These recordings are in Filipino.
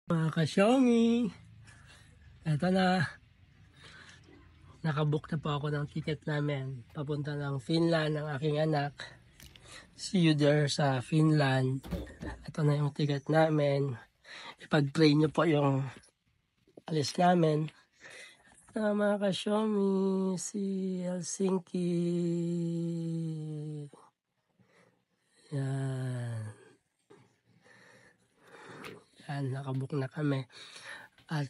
Mga ka-Xiaomi, eto na, nakabook na po ako ng ticket namin papunta ng Finland ng aking anak. See you there sa Finland. Ito na yung ticket namin. Ipag-pray nyo po yung alis namin. Mga ka-Xiaomi, si Helsinki. Yan. Yan, nakabook na kami. At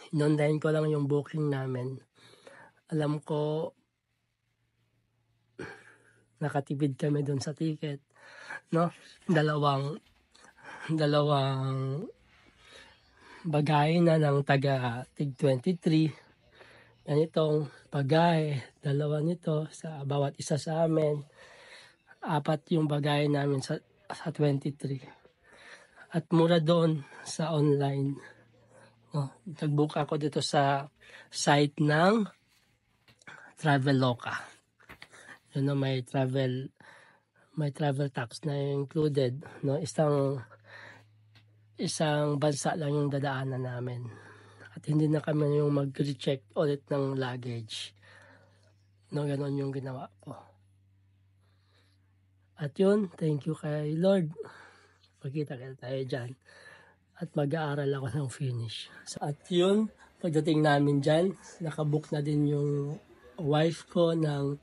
inondahin ko lang yung booking namin. Alam ko nakatipid kami doon sa ticket, no? Dalawang bagahe na ng taga tig 23. Ganitong bagahe, dalawa nito sa bawat isa sa amin. 4 yung bagahe namin sa 23. At mura doon sa online. Oh, nag-book ako dito sa site ng Traveloka. Yun, no, may travel tax na included, no? Isang bansa lang yung dadaanan namin. At hindi na kami yung mag-recheck ulit ng luggage. No, ganon yung ginawa ko. At yun, thank you kay Lord. Pagkita tayo dyan. At mag-aaral ako ng finish. At yun, pagdating namin dyan, nakabook na din yung wife ko ng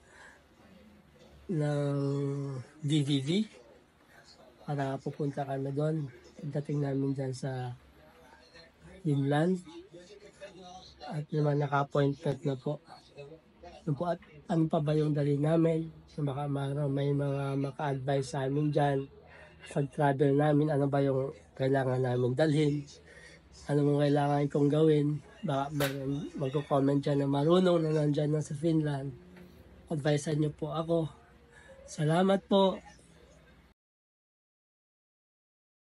DVV para pupunta kami doon. Pagdating namin dyan sa Finland. At naman naka-appointment na po. At ano pa ba yung dali namin? So baka may mga maka-advise sa amin dyan. Pag-travel namin, ano ba yung kailangan namin dalhin? Ano mong kailangan kong gawin? Baka mag-comment dyan na marunong na nandyan na sa Finland. Advisean niyo po ako. Salamat po.